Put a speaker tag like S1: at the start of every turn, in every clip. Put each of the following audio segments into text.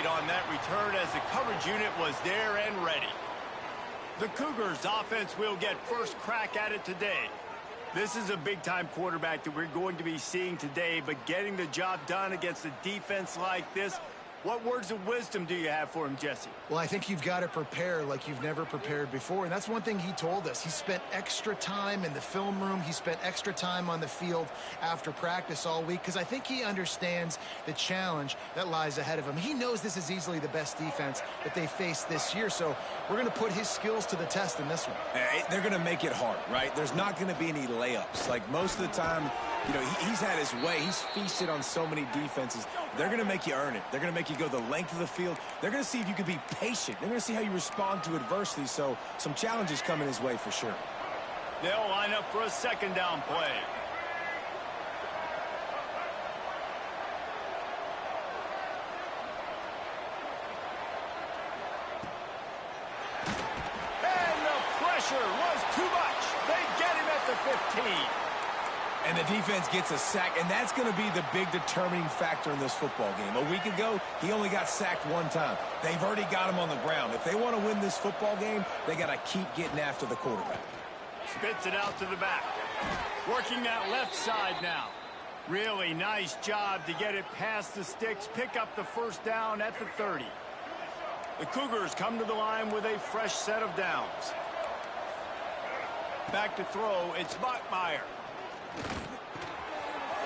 S1: right on that return as the coverage unit was there and ready. The Cougars offense will get first crack at it today. This is a big-time quarterback that we're going to be seeing today, but getting the job done against a defense like this, what words of wisdom do you have for him, Jesse?
S2: Well, I think you've got to prepare like you've never prepared before, and that's one thing he told us. He spent extra time in the film room. He spent extra time on the field after practice all week because I think he understands the challenge that lies ahead of him. He knows this is easily the best defense that they faced this year, so we're going to put his skills to the test in this one.
S3: They're going to make it hard, right? There's not going to be any layups. Like most of the time, you know, he's had his way. He's feasted on so many defenses. They're going to make you earn it. They're going to make you go the length of the field. They're going to see if you can be patient. They're going to see how you respond to adversity. So some challenges coming his way for sure.
S1: They'll line up for a second down play. And the pressure was too much. They get him at the 15.
S3: And the defense gets a sack, and that's going to be the big determining factor in this football game. A week ago, he only got sacked one time. They've already got him on the ground. If they want to win this football game, they got to keep getting after the quarterback.
S1: Spits it out to the back. Working that left side now. Really nice job to get it past the sticks, pick up the first down at the 30. The Cougars come to the line with a fresh set of downs. Back to throw, it's Bachmeier.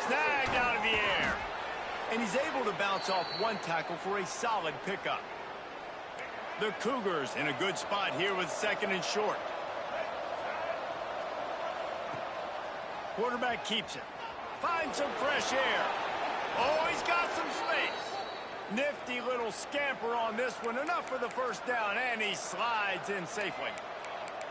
S1: Snagged out of the air. And he's able to bounce off one tackle for a solid pickup. The Cougars in a good spot here with second and short. Quarterback keeps it. Finds some fresh air. Oh, he's got some space. Nifty little scamper on this one. Enough for the first down, and he slides in safely.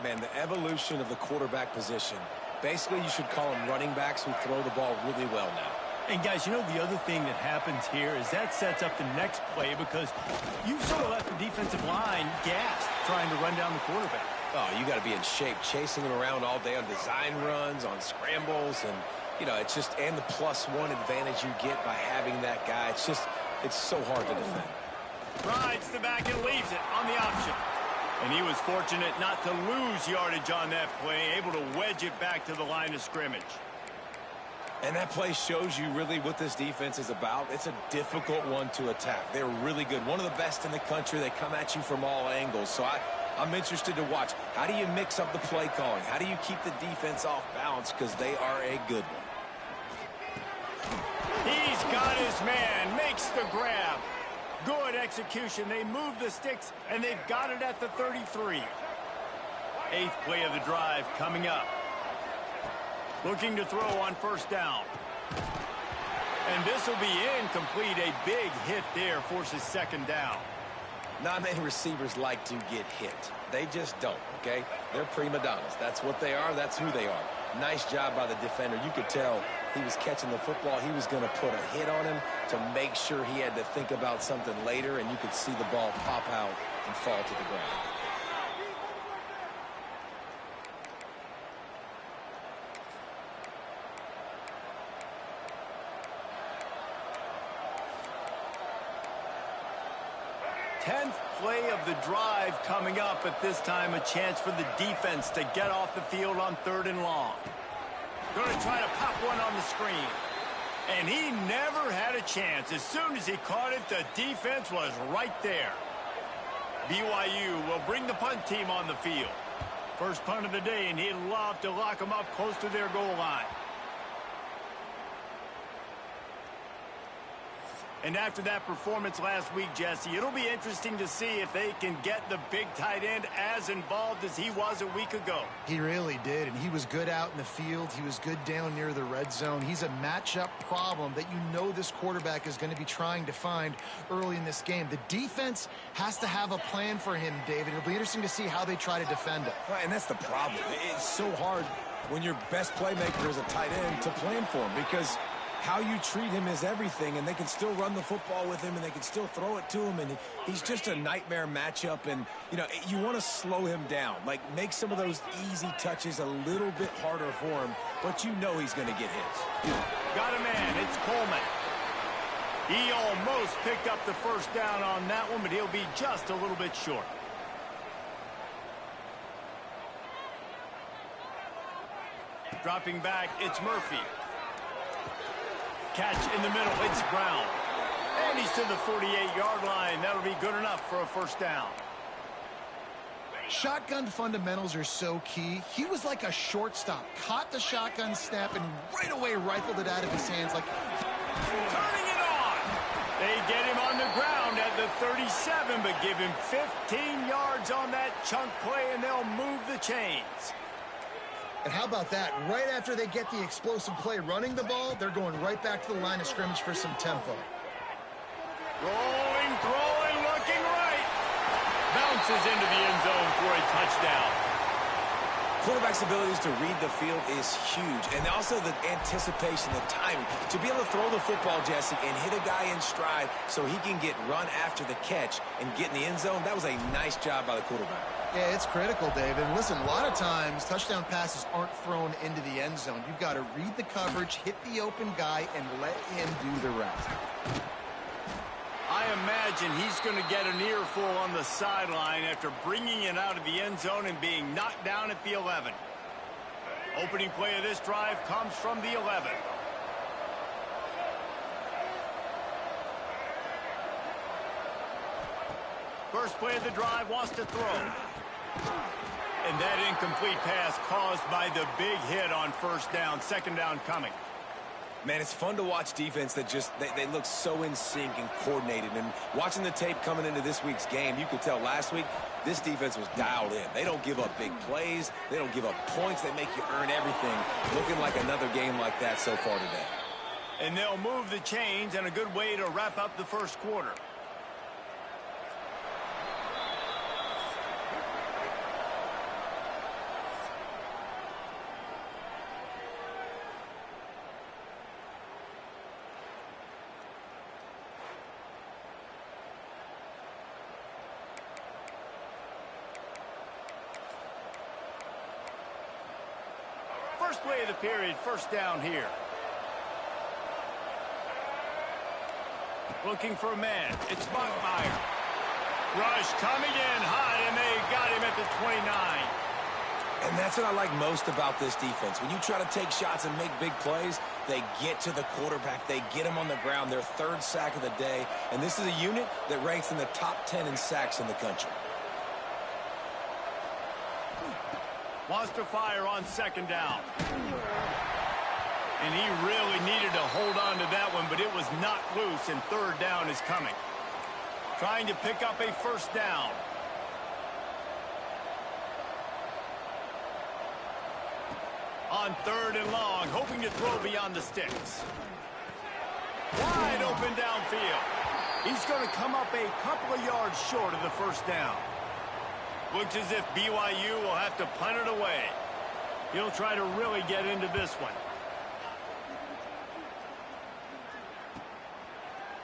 S3: Man, the evolution of the quarterback position. Basically, you should call them running backs who throw the ball really well now.
S1: And, guys, you know the other thing that happens here is that sets up the next play because you've sort of left the defensive line gassed trying to run down the quarterback.
S3: Oh, you got to be in shape, chasing him around all day on design runs, on scrambles, and, you know, it's just, and the +1 advantage you get by having that guy. It's just, it's so hard to defend.
S1: Rides the back and leaves it on the option. And he was fortunate not to lose yardage on that play, able to wedge it back to the line of scrimmage.
S3: And that play shows you really what this defense is about. It's a difficult one to attack. They're really good. One of the best in the country. They come at you from all angles. So I'm interested to watch. How do you mix up the play calling? How do you keep the defense off balance? Because they are a good one.
S1: He's got his man, makes the grab. Good execution. They move the sticks, and they've got it at the 33. Eighth play of the drive coming up. Looking to throw on first down. And this will be incomplete. A big hit there forces second down.
S3: Not many receivers like to get hit. They just don't, okay? They're prima donnas. That's what they are. That's who they are. Nice job by the defender. You could tell he was catching the football. He was going to put a hit on him to make sure he had to think about something later, and you could see the ball pop out and fall to the ground.
S1: Tenth play of the drive coming up, at this time a chance for the defense to get off the field on 3rd and long. Going to try to pop one on the screen. And he never had a chance. As soon as he caught it, the defense was right there. BYU will bring the punt team on the field. First punt of the day, and he'd love to lock them up close to their goal line. And after that performance last week, Jesse, it'll be interesting to see if they can get the big tight end as involved as he was a week ago.
S2: He really did, and he was good out in the field. He was good down near the red zone. He's a matchup problem that you know this quarterback is going to be trying to find early in this game. The defense has to have a plan for him, David. It'll be interesting to see how they try to defend him.
S3: Right, and that's the problem. It's so hard when your best playmaker is a tight end to plan for him because how you treat him is everything, and they can still run the football with him, and they can still throw it to him, and he's just a nightmare matchup, and, you know, you want to slow him down, like make some of those easy touches a little bit harder for him, but you know he's going to get his.
S1: Got a man, it's Coleman. He almost picked up the first down on that one, but he'll be just a little bit short. Dropping back, it's Murphy. Catch in the middle, it's Brown. And he's to the 48-yard line. That'll be good enough for a first down.
S2: Shotgun fundamentals are so key. He was like a shortstop. Caught the shotgun snap and right away rifled it out of his hands like...
S1: Turning it on. They get him on the ground at the 37, but give him 15 yards on that chunk play, and they'll move the chains.
S2: And how about that? Right after they get the explosive play running the ball, they're going right back to the line of scrimmage for some tempo.
S1: Rolling, throwing, looking right. Bounces into the end zone for a touchdown.
S3: Quarterback's abilities to read the field is huge, and also the anticipation, the timing. To be able to throw the football, Jesse, and hit a guy in stride so he can get run after the catch and get in the end zone, that was a nice job by the quarterback.
S2: Yeah, it's critical, Dave. And listen, a lot of times touchdown passes aren't thrown into the end zone. You've got to read the coverage, hit the open guy, and let him do the rest.
S1: I imagine he's going to get an earful on the sideline after bringing it out of the end zone and being knocked down at the 11. Opening play of this drive comes from the 11. First play of the drive, wants to throw. And that incomplete pass caused by the big hit on first down. Second down coming.
S3: Man, it's fun to watch defense that just, they look so in sync and coordinated. And watching the tape coming into this week's game, you could tell last week this defense was dialed in. They don't give up big plays. They don't give up points. They make you earn everything. Looking like another game like that so far today.
S1: And they'll move the chains, and a good way to wrap up the first quarter. First play of the period, first down here. Looking for a man. It's Bachmeier. Rush coming in hot, and they got him at the 29.
S3: And that's what I like most about this defense. When you try to take shots and make big plays, they get to the quarterback. They get him on the ground. Their third sack of the day. And this is a unit that ranks in the top 10 in sacks in the country.
S1: Wants to fire on second down. And he really needed to hold on to that one, but it was not loose, and third down is coming. Trying to pick up a first down. On third and long, hoping to throw beyond the sticks. Wide open downfield. He's going to come up a couple of yards short of the first down. Looks as if BYU will have to punt it away. He'll try to really get into this one.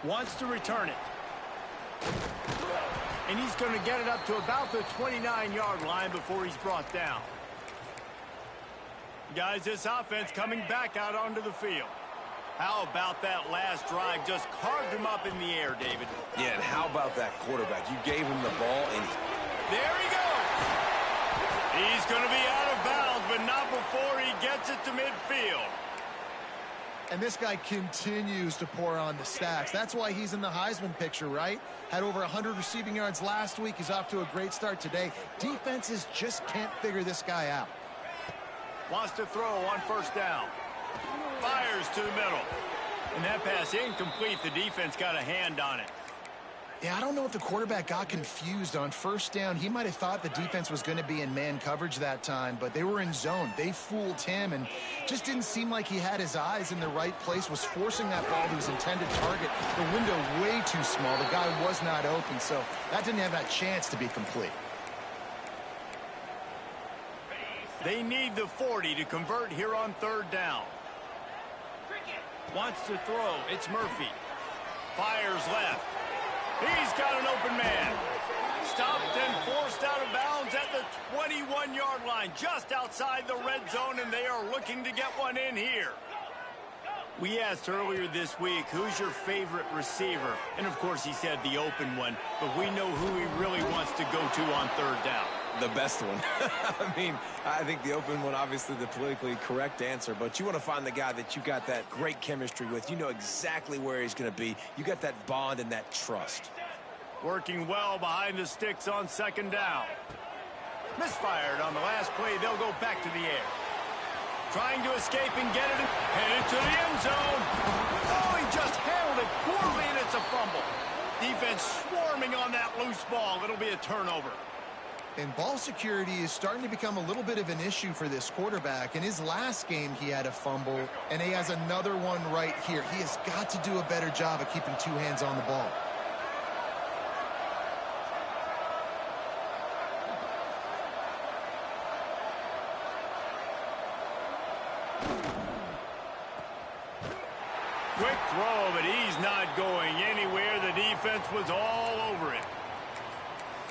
S1: Wants to return it. And he's going to get it up to about the 29-yard line before he's brought down. Guys, this offense coming back out onto the field. How about that last drive? Just carved him up in the air, David.
S3: Yeah, and how about that quarterback? You gave him the ball, and
S1: there he goes. He's going to be out of bounds, but not before he gets it to midfield.
S2: And this guy continues to pour on the stats. That's why he's in the Heisman picture, right? Had over 100 receiving yards last week. He's off to a great start today. Defenses just can't figure this guy out.
S1: Wants to throw on first down. Fires to the middle. And that pass incomplete. The defense got a hand on it.
S2: Yeah, I don't know if the quarterback got confused on first down. He might have thought the defense was going to be in man coverage that time, but they were in zone. They fooled him and just didn't seem like he had his eyes in the right place, was forcing that ball to his intended target. The window way too small. The guy was not open, so that didn't have that chance to be complete.
S1: They need the 40 to convert here on third down. Wants to throw. It's Murphy. Fires left. He's got an open man. Stopped and forced out of bounds at the 21-yard line, just outside the red zone, and they are looking to get one in here. We asked earlier this week, who's your favorite receiver? And, of course, he said the open one, but we know who he really wants to go to on third down.
S3: The best one. I mean, I think the open one, obviously the politically correct answer, but you want to find the guy that you got that great chemistry with. You know exactly where he's going to be. You got that bond and that trust.
S1: Working well behind the sticks on second down. Misfired on the last play. They'll go back to the air. Trying to escape and get it. Headed to the end zone. Oh, he just handled it poorly, and it's a fumble. Defense swarming on that loose ball. It'll be a turnover.
S2: And ball security is starting to become a little bit of an issue for this quarterback. In his last game, he had a fumble, and he has another one right here. He has got to do a better job of keeping two hands on the ball.
S1: Quick throw, but he's not going anywhere. The defense was all over it.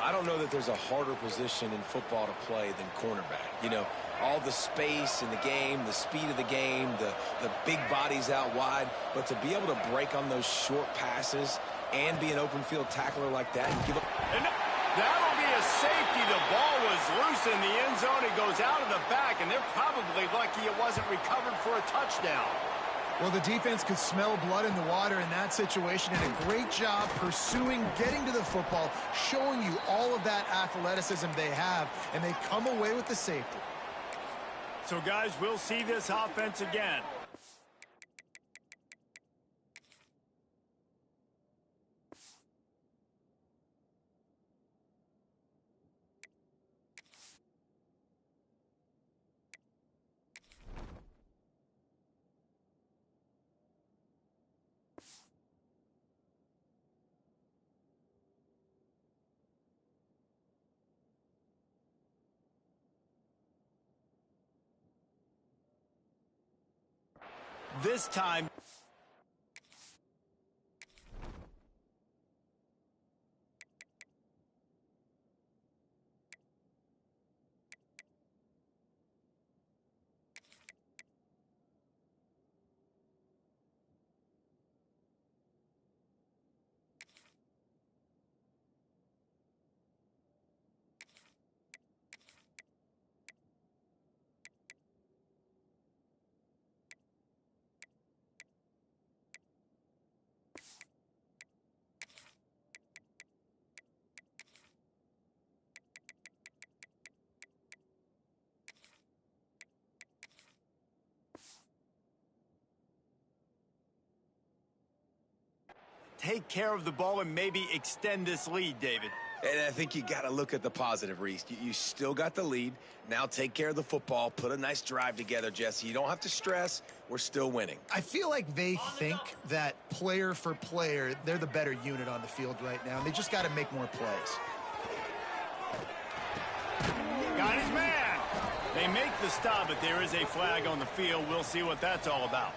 S3: I don't know that there's a harder position in football to play than cornerback. You know, all the space in the game, the speed of the game, the big bodies out wide. But to be able to break on those short passes and be an open field tackler like that and give up.
S1: And that'll be a safety. The ball was loose in the end zone. It goes out of the back, and they're probably lucky it wasn't recovered for a touchdown.
S2: Well, the defense could smell blood in the water in that situation, and a great job pursuing, getting to the football, showing you all of that athleticism they have, and they come away with the safety.
S1: So, guys, we'll see this offense again. This time, take care of the ball and maybe extend this lead, David.
S3: And I think you got to look at the positive, Reese. You still got the lead. Now take care of the football. Put a nice drive together, Jesse. You don't have to stress. We're still winning.
S2: I feel like they think that player for player, they're the better unit on the field right now, and they just got to make more plays.
S1: Got his man. They make the stop, but there is a flag on the field. We'll see what that's all about.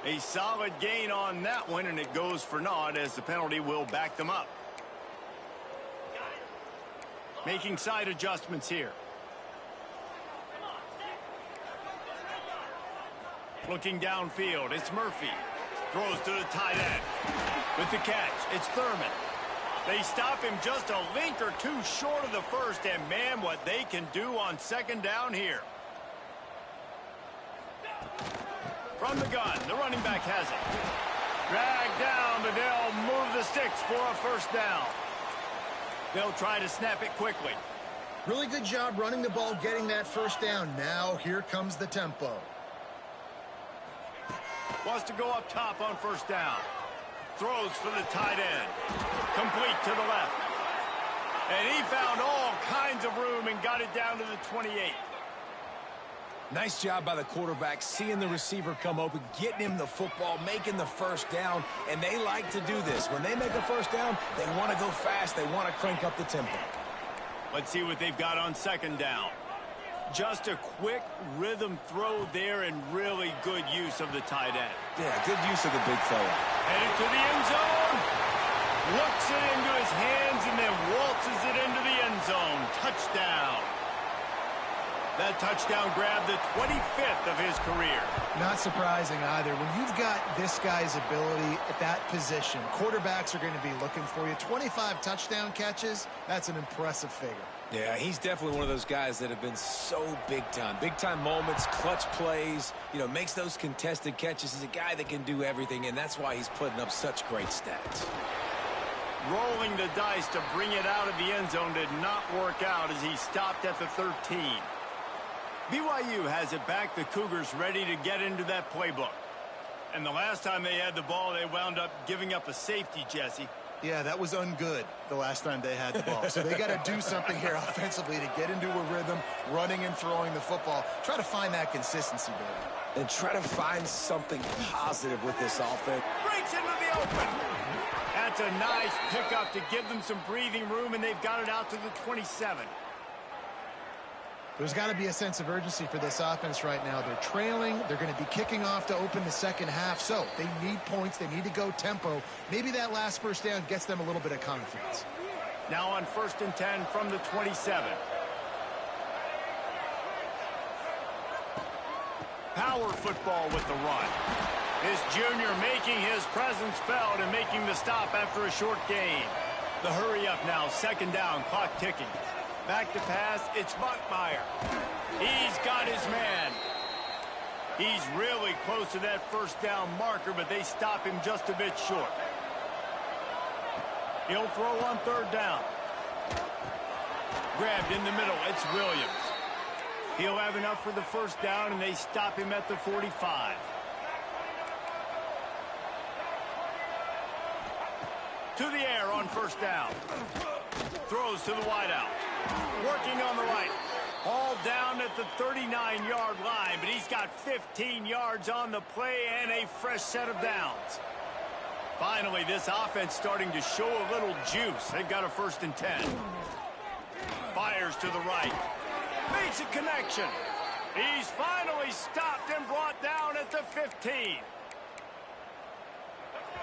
S1: A solid gain on that one, and it goes for naught as the penalty will back them up. Making side adjustments here. Looking downfield, it's Murphy. Throws to the tight end. With the catch, it's Thurman. They stop him just a link or two short of the first, and man, what they can do on second down here. From the gun, the running back has it. Dragged down, but they'll move the sticks for a first down. They'll try to snap it quickly.
S2: Really good job running the ball, getting that first down. Now here comes the tempo.
S1: Wants to go up top on first down. Throws for the tight end. Complete to the left. And he found all kinds of room and got it down to the 28.
S3: Nice job by the quarterback, seeing the receiver come open, getting him the football, making the first down, and they like to do this. When they make a first down, they want to go fast. They want to crank up the tempo.
S1: Let's see what they've got on second down. Just a quick rhythm throw there and really good use of the tight end.
S3: Yeah, good use of the big fella.
S1: Headed to the end zone. Looks it into his hands and then waltzes it into the end end zone. Touchdown. That touchdown grabbed the 25th of his career.
S2: Not surprising either. When you've got this guy's ability at that position, quarterbacks are going to be looking for you. 25 touchdown catches, that's an impressive figure.
S3: Yeah, he's definitely one of those guys that have been so big time. Big time moments, clutch plays, makes those contested catches. He's a guy that can do everything, and that's why he's putting up such great stats.
S1: Rolling the dice to bring it out of the end zone did not work out as he stopped at the 13. BYU has it back. The Cougars ready to get into that playbook. And the last time they had the ball, they wound up giving up a safety, Jesse.
S2: Yeah, that was ungood the last time they had the ball. So they got to do something here offensively to get into a rhythm, running and throwing the football. Try to find that consistency, David.
S3: And try to find something positive with this offense.
S1: Breaks into the open. That's a nice pickup to give them some breathing room, and they've got it out to the 27.
S2: There's got to be a sense of urgency for this offense right now. They're trailing. They're going to be kicking off to open the second half. So they need points. They need to go tempo. Maybe that last first down gets them a little bit of confidence.
S1: Now on 1st and 10 from the 27. Power football with the run. This junior making his presence felt and making the stop after a short gain. The hurry up now. 2nd down. Clock ticking. Back to pass, it's Buckmeyer. He's got his man. He's really close to that first down marker, but they stop him just a bit short. He'll throw on 3rd down. Grabbed in the middle, it's Williams. He'll have enough for the first down, and they stop him at the 45. To the air on 1st down. Throws to the wideout. Working on the right. All down at the 39-yard line, but he's got 15 yards on the play and a fresh set of downs. Finally, this offense starting to show a little juice. They've got a 1st and 10. Fires to the right. Makes a connection. He's finally stopped and brought down at the 15.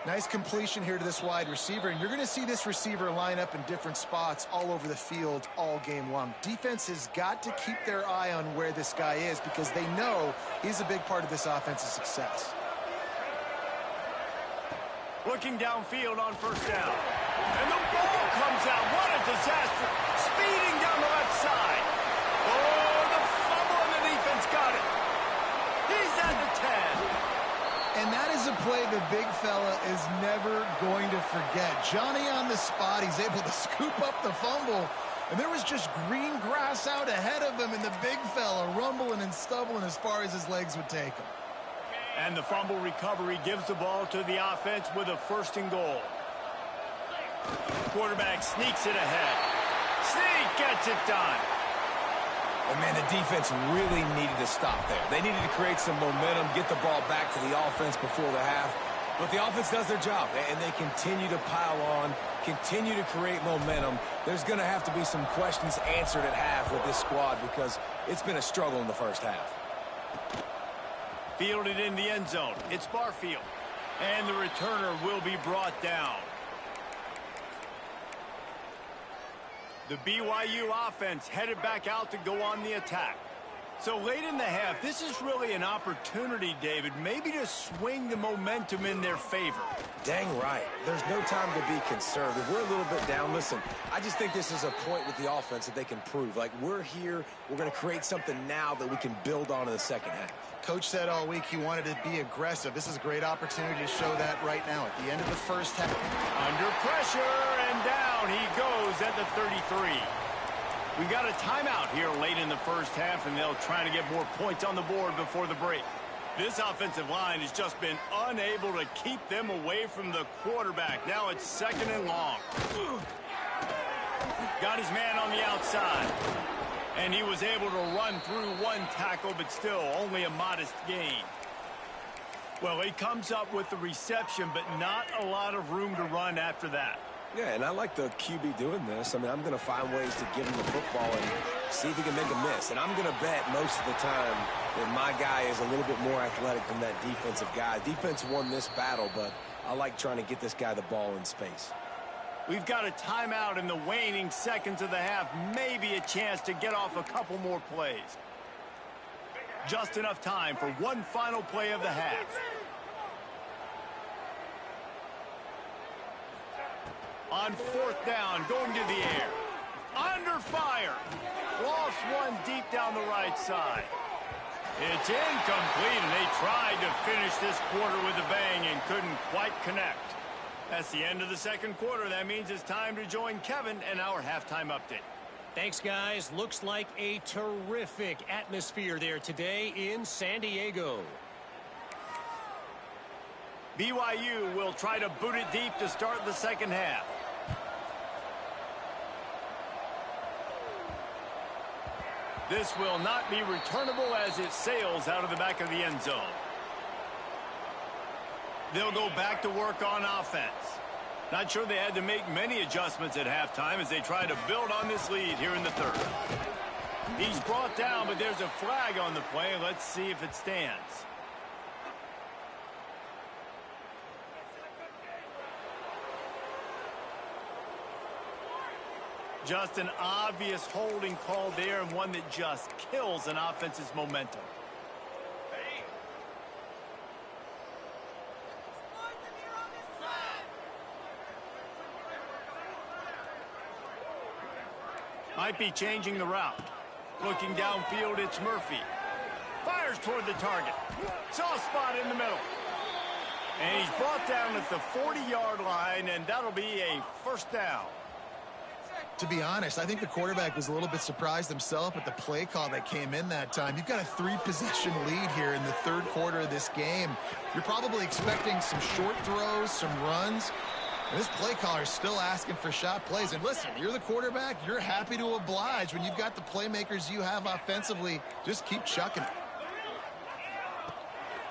S2: Nice completion here to this wide receiver, and you're going to see this receiver line up in different spots all over the field all game long. Defense has got to keep their eye on where this guy is because they know he's a big part of this offense's success.
S1: Looking downfield on 1st down. And the ball comes out. What a disaster. Speeding down the left side. Oh, the fumble, and the defense got it. He's at the 10.
S2: And that is a play the big fella is never going to forget. Johnny on the spot. He's able to scoop up the fumble. And there was just green grass out ahead of him, and the big fella rumbling and stumbling as far as his legs would take him.
S1: And the fumble recovery gives the ball to the offense with a 1st and goal. Quarterback sneaks it ahead. Sneak gets it done.
S3: And, man, the defense really needed to stop there. They needed to create some momentum, get the ball back to the offense before the half. But the offense does their job, and they continue to pile on, continue to create momentum. There's going to have to be some questions answered at half with this squad because it's been a struggle in the first half.
S1: Fielded in the end zone. It's Barfield. And the returner will be brought down. The BYU offense headed back out to go on the attack. So late in the half, this is really an opportunity, David, maybe to swing the momentum in their favor.
S3: Dang right. There's no time to be conservative. We're a little bit down. Listen, I just think this is a point with the offense that they can prove. Like, we're here. We're going to create something now that we can build on in the second half.
S2: Coach said all week he wanted to be aggressive. This is a great opportunity to show that right now at the end of the first half.
S1: Under pressure, and down he goes at the 33. We got a timeout here late in the first half, and they'll try to get more points on the board before the break. This offensive line has just been unable to keep them away from the quarterback. Now it's 2nd and long. Got his man on the outside. And he was able to run through one tackle, but still only a modest gain. Well, he comes up with the reception, but not a lot of room to run after that.
S3: Yeah, and I like the QB doing this. I mean, I'm going to find ways to give him the football and see if he can make a miss. And I'm going to bet most of the time that my guy is a little bit more athletic than that defensive guy. Defense won this battle, but I like trying to get this guy the ball in space.
S1: We've got a timeout in the waning seconds of the half. Maybe a chance to get off a couple more plays. Just enough time for one final play of the half. On fourth down, going to the air. Under fire. Lost one deep down the right side. It's incomplete, and they tried to finish this quarter with a bang and couldn't quite connect. That's the end of the second quarter. That means it's time to join Kevin and our halftime update.
S4: Thanks, guys. Looks like a terrific atmosphere there today in San Diego.
S1: BYU will try to boot it deep to start the second half. This will not be returnable as it sails out of the back of the end zone. They'll go back to work on offense. Not sure they had to make many adjustments at halftime as they try to build on this lead here in the third. He's brought down, but there's a flag on the play. Let's see if it stands. Just an obvious holding call there, and one that just kills an offense's momentum. Might be changing the route. Looking downfield, it's Murphy. Fires toward the target. Soft spot in the middle. And he's brought down at the 40-yard line, and that'll be a first down.
S2: To be honest, I think the quarterback was a little bit surprised himself at the play call that came in that time. You've got a 3-possession lead here in the third quarter of this game. You're probably expecting some short throws, some runs. And this play caller is still asking for shot plays. And listen, you're the quarterback. You're happy to oblige when you've got the playmakers you have offensively. Just keep chucking it.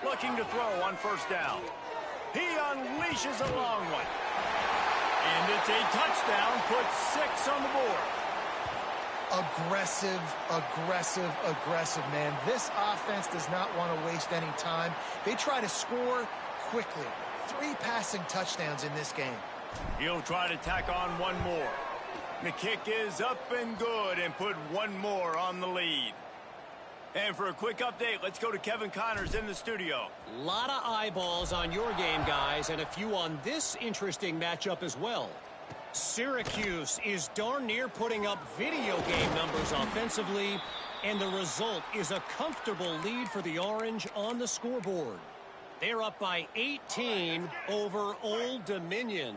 S1: Looking to throw on first down. He unleashes a long one. And it's a touchdown, puts 6 on the board.
S2: Aggressive, aggressive, aggressive, man. This offense does not want to waste any time. They try to score quickly. 3 passing touchdowns in this game.
S1: He'll try to tack on one more. The kick is up and good and put one more on the lead. And for a quick update, let's go to Kevin Connors in the studio.
S4: A lot of eyeballs on your game, guys, and a few on this interesting matchup as well. Syracuse is darn near putting up video game numbers offensively, and the result is a comfortable lead for the Orange on the scoreboard. They're up by 18 over Old Dominion.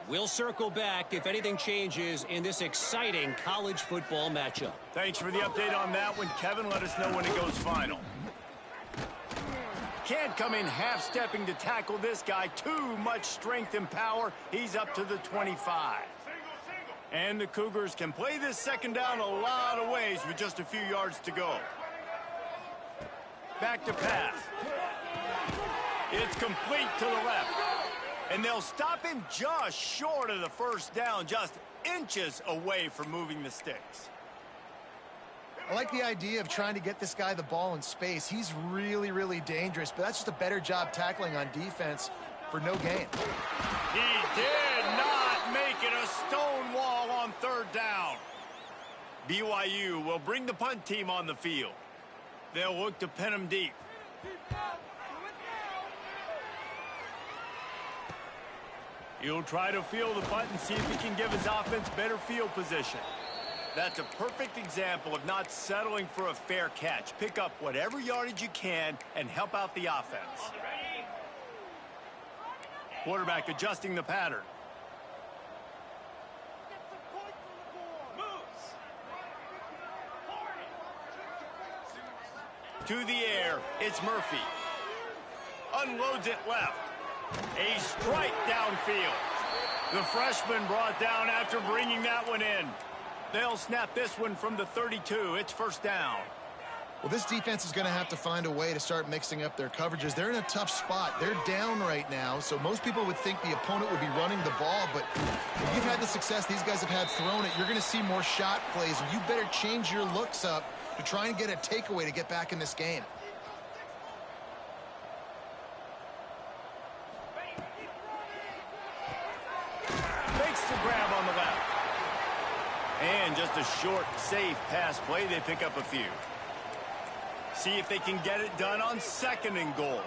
S4: We'll circle back if anything changes in this exciting college football matchup.
S1: Thanks for the update on that one, Kevin. Let us know when it goes final. Can't come in half-stepping to tackle this guy. Too much strength and power. He's up to the 25. And the Cougars can play this second down a lot of ways with just a few yards to go. Back to pass. It's complete to the left. And they'll stop him just short of the first down, just inches away from moving the sticks.
S2: I like the idea of trying to get this guy the ball in space. He's really, really dangerous, but that's just a better job tackling on defense for no gain.
S1: He did not make it a stone wall on third down. BYU will bring the punt team on the field. They'll look to pin him deep. He'll try to field the punt and see if he can give his offense better field position. That's a perfect example of not settling for a fair catch. Pick up whatever yardage you can and help out the offense. Quarterback adjusting the pattern. To the air, it's Murphy. Unloads it left. A strike downfield. The freshman brought down after bringing that one in. They'll snap this one from the 32. It's first down.
S2: Well, this defense is going to have to find a way to start mixing up their coverages. They're in a tough spot. They're down right now, so most people would think the opponent would be running the ball, but if you've had the success these guys have had throwing it, you're going to see more shot plays, and you better change your looks up to try and get a takeaway to get back in this game.
S1: Makes the grab on the left. And just a short, safe pass play. They pick up a few. See if they can get it done on 2nd and goal.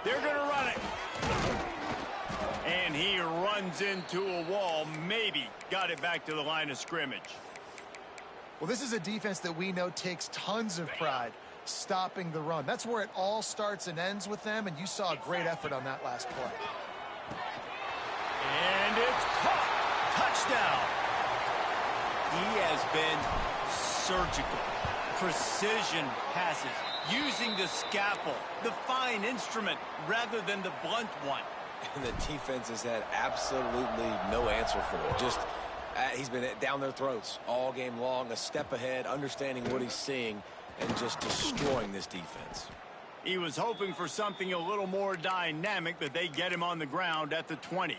S1: They're going to run it. And he runs into a wall. Maybe got it back to the line of scrimmage.
S2: Well, this is a defense that we know takes tons of pride stopping the run. That's where it all starts and ends with them, and you saw a great effort on that last play.
S1: And it's caught. Touchdown. He has been surgical. Precision passes. Using the scalpel, the fine instrument, rather than the blunt one.
S3: And the defense has had absolutely no answer for it. Just, he's been down their throats all game long, a step ahead, understanding what he's seeing, and just destroying this defense.
S1: He was hoping for something a little more dynamic, but they get him on the ground at the 20.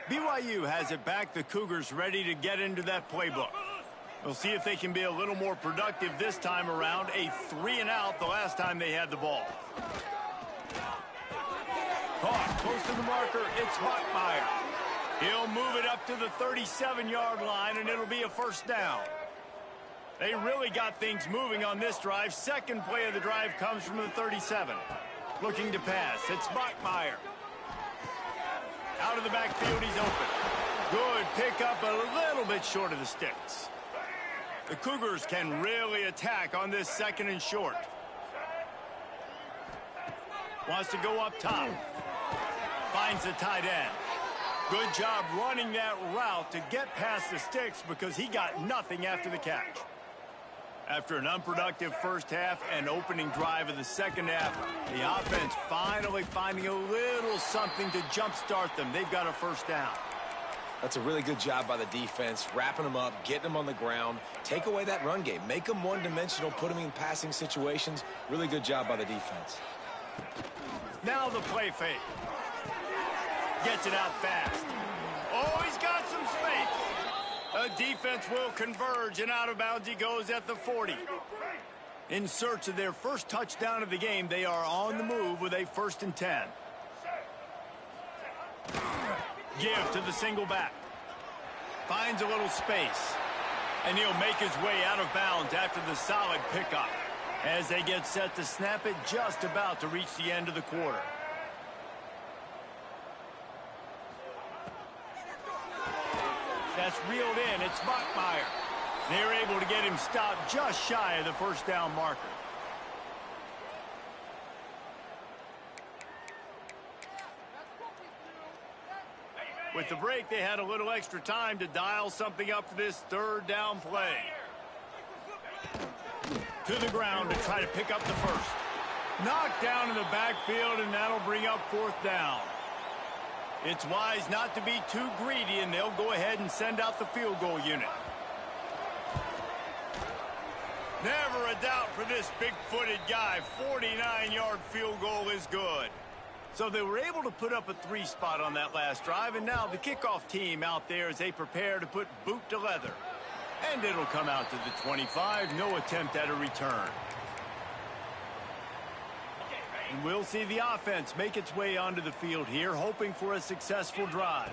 S1: BYU has it back. The Cougars ready to get into that playbook. We'll see if they can be a little more productive this time around. A 3-and-out the last time they had the ball. Caught close to the marker. It's Mjpls. He'll move it up to the 37-yard line, and it'll be a 1st down. They really got things moving on this drive. 2nd play of the drive comes from the 37. Looking to pass. It's Mjpls. Out of the backfield, he's open. Good pickup, a little bit short of the sticks. The Cougars can really attack on this 2nd and short. Wants to go up top. Finds the tight end. Good job running that route to get past the sticks because he got nothing after the catch. After an unproductive first half and opening drive of the 2nd half, the offense finally finding a little something to jumpstart them. They've got a 1st down.
S3: That's a really good job by the defense, wrapping them up, getting them on the ground, take away that run game, make them one-dimensional, put them in passing situations. Really good job by the defense.
S1: Now the play fake. Gets it out fast. Oh, he's got some space. A defense will converge, and out of bounds he goes at the 40. In search of their first touchdown of the game, they are on the move with a 1st and 10. Give to the single back. Finds a little space. And he'll make his way out of bounds after the solid pickup. As they get set to snap it, just about to reach the end of the quarter. That's reeled in. It's Mjpls. They're able to get him stopped just shy of the 1st down marker. With the break, they had a little extra time to dial something up for this 3rd down play. To the ground to try to pick up the 1st. Knocked down in the backfield, and that'll bring up 4th down. It's wise not to be too greedy, and they'll go ahead and send out the field goal unit. Never a doubt for this big-footed guy. 49-yard field goal is good. So they were able to put up a 3-spot on that last drive, and now the kickoff team out there as they prepare to put boot to leather. And it'll come out to the 25. No attempt at a return. And we'll see the offense make its way onto the field here, hoping for a successful drive.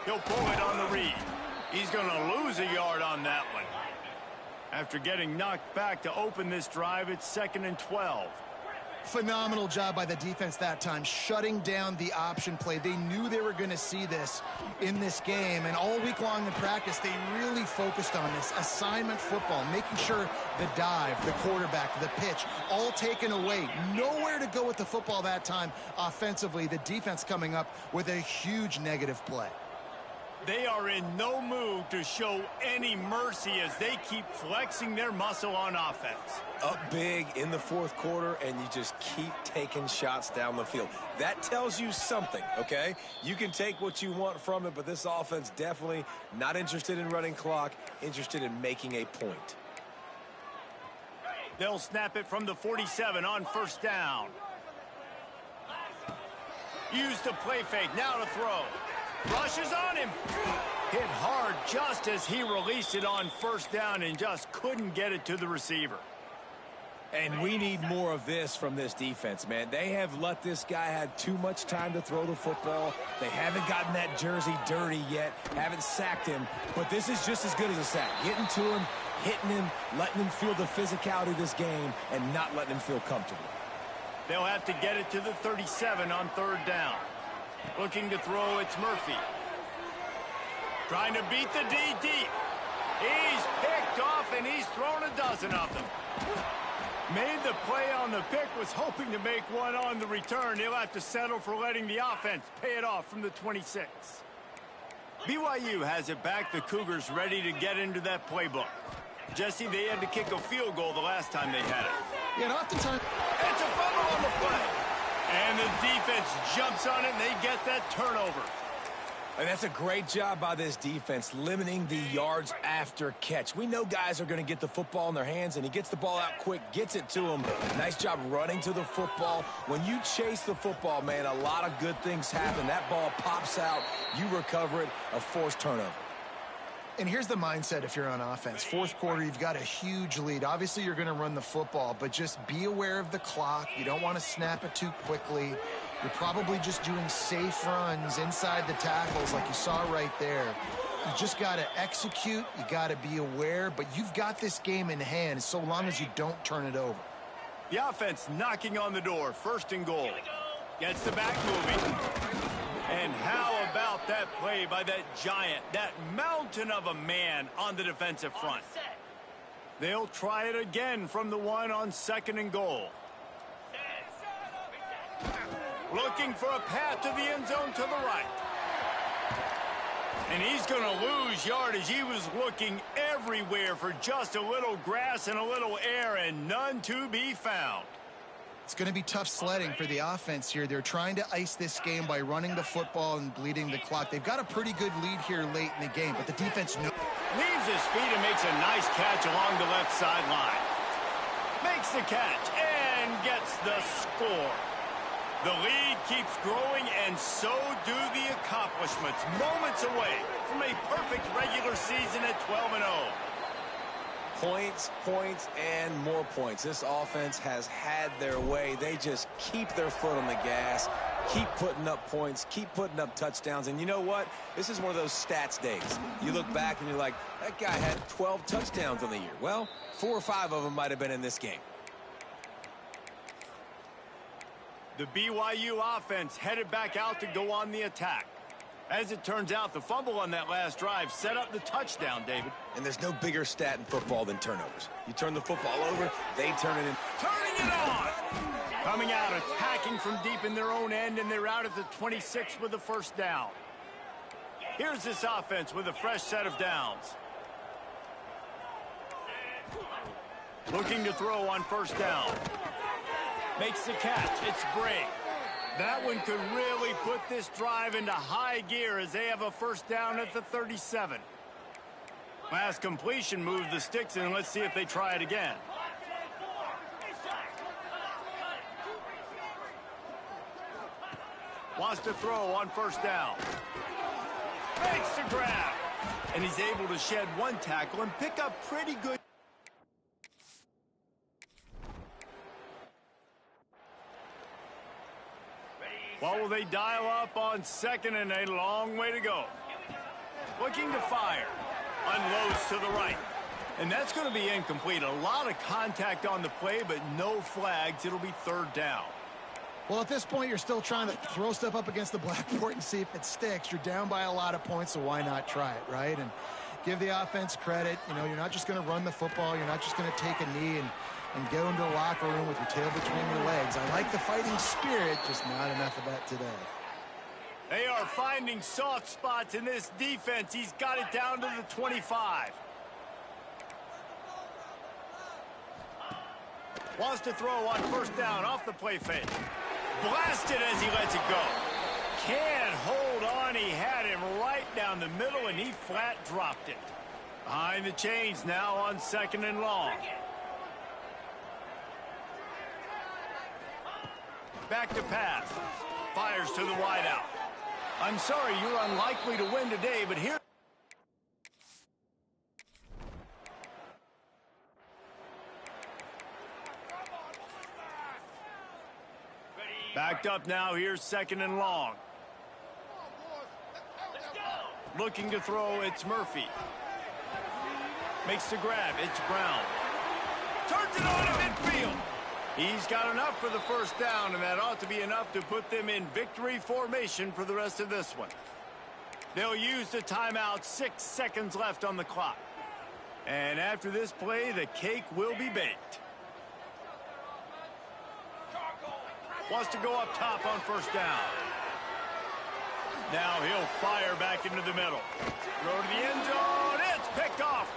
S1: He'll pull it on the read. He's going to lose a yard on that one. After getting knocked back to open this drive, it's 2nd and 12.
S2: Phenomenal job by the defense that time, shutting down the option play. They knew they were going to see this in this game, and all week long in practice, they really focused on this assignment football, making sure the dive, the quarterback, the pitch, all taken away. Nowhere to go with the football that time offensively. The defense coming up with a huge negative play.
S1: They are in no mood to show any mercy as they keep flexing their muscle on offense.
S3: Up big in the 4th quarter, and you just keep taking shots down the field. That tells you something, okay? You can take what you want from it, but this offense definitely not interested in running clock, interested in making a point.
S1: They'll snap it from the 47 on 1st down. Use the play fake, now to throw. Rushes on him. Hit hard just as he released it on 1st down and just couldn't get it to the receiver.
S3: And we need more of this from this defense, man. They have let this guy have too much time to throw the football. They haven't gotten that jersey dirty yet, haven't sacked him. But this is just as good as a sack. Getting to him, hitting him, letting him feel the physicality of this game, and not letting him feel comfortable.
S1: They'll have to get it to the 37 on 3rd down. Looking to throw, it's Murphy. Trying to beat the D deep. He's picked off, and he's thrown a dozen of them. Made the play on the pick, was hoping to make one on the return. He'll have to settle for letting the offense pay it off from the 26. BYU has it back. The Cougars ready to get into that playbook. Jesse, they had to kick a field goal the last time they had it.
S2: Yeah, and oftentimes...
S1: It's a fumble on the play. And the defense jumps on it, and they get that turnover.
S3: And that's a great job by this defense, limiting the yards after catch. We know guys are going to get the football in their hands, and he gets the ball out quick, gets it to him. Nice job running to the football. When you chase the football, man, a lot of good things happen. That ball pops out, you recover it, a forced turnover.
S2: And here's the mindset if you're on offense. 4th quarter, you've got a huge lead. Obviously, you're going to run the football, but just be aware of the clock. You don't want to snap it too quickly. You're probably just doing safe runs inside the tackles like you saw right there. You just got to execute. You got to be aware, but you've got this game in hand so long as you don't turn it over.
S1: The offense knocking on the door. 1st and goal. Gets the back moving. And how about that play by that giant, that mountain of a man on the defensive front? They'll try it again from the 1 on 2nd and goal. Looking for a path to the end zone to the right. And he's going to lose yardage. He was looking everywhere for just a little grass and a little air, and none to be found.
S2: It's going to be tough sledding for the offense here. They're trying to ice this game by running the football and bleeding the clock. They've got a pretty good lead here late in the game, but the defense
S1: leaves his feet and makes a nice catch along the left sideline. Makes the catch and gets the score. The lead keeps growing, and so do the accomplishments. Moments away from a perfect regular season at 12-0.
S3: Points, points, and more points. This offense has had their way. They just keep their foot on the gas, keep putting up points, keep putting up touchdowns. And you know what? This is one of those stats days. You look back and you're like, that guy had 12 touchdowns on the year. Well, 4 or 5 of them might have been in this game.
S1: The BYU offense headed back out to go on the attack. As it turns out, the fumble on that last drive set up the touchdown, David.
S3: And there's no bigger stat in football than turnovers. You turn the football over, they turn it in.
S1: Turning it on! Coming out, attacking from deep in their own end, and they're out at the 26 with the 1st down. Here's this offense with a fresh set of downs. Looking to throw on 1st down. Makes the catch. It's Bray. That one could really put this drive into high gear as they have a 1st down at the 37. Last completion moved the sticks, and let's see if they try it again. Wants to throw on 1st down. Makes the grab. And he's able to shed 1 tackle and pick up pretty good. What will they dial up on 2nd, and a long way to go? Looking to fire. Unloads to the right. And that's going to be incomplete. A lot of contact on the play, but no flags. It'll be 3rd down.
S2: Well, at this point, you're still trying to throw stuff up against the blackboard and see if it sticks. You're down by a lot of points, so why not try it, right? And give the offense credit. You know, you're not just going to run the football. You're not just going to take a knee and go into the locker room with your tail between your legs. I like the fighting spirit, just not enough of that today.
S1: They are finding soft spots in this defense. He's got it down to the 25. Wants to throw on 1st down off the play fake. Blasted as he lets it go. Can't hold on. He had him right down the middle, and he flat dropped it. Behind the chains now on 2nd and long. Back to pass. Fires to the wideout. I'm sorry, you're unlikely to win today, but here... Backed up now, here's 2nd and long. Looking to throw, it's Murphy. Makes the grab, it's Brown. Turns it on to midfield. He's got enough for the 1st down, and that ought to be enough to put them in victory formation for the rest of this one. They'll use the timeout, 6 seconds left on the clock. And after this play, the cake will be baked. Wants to go up top on 1st down. Now he'll fire back into the middle. Throw to the end zone. It's picked off.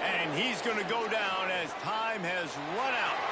S1: And he's going to go down as time has run out.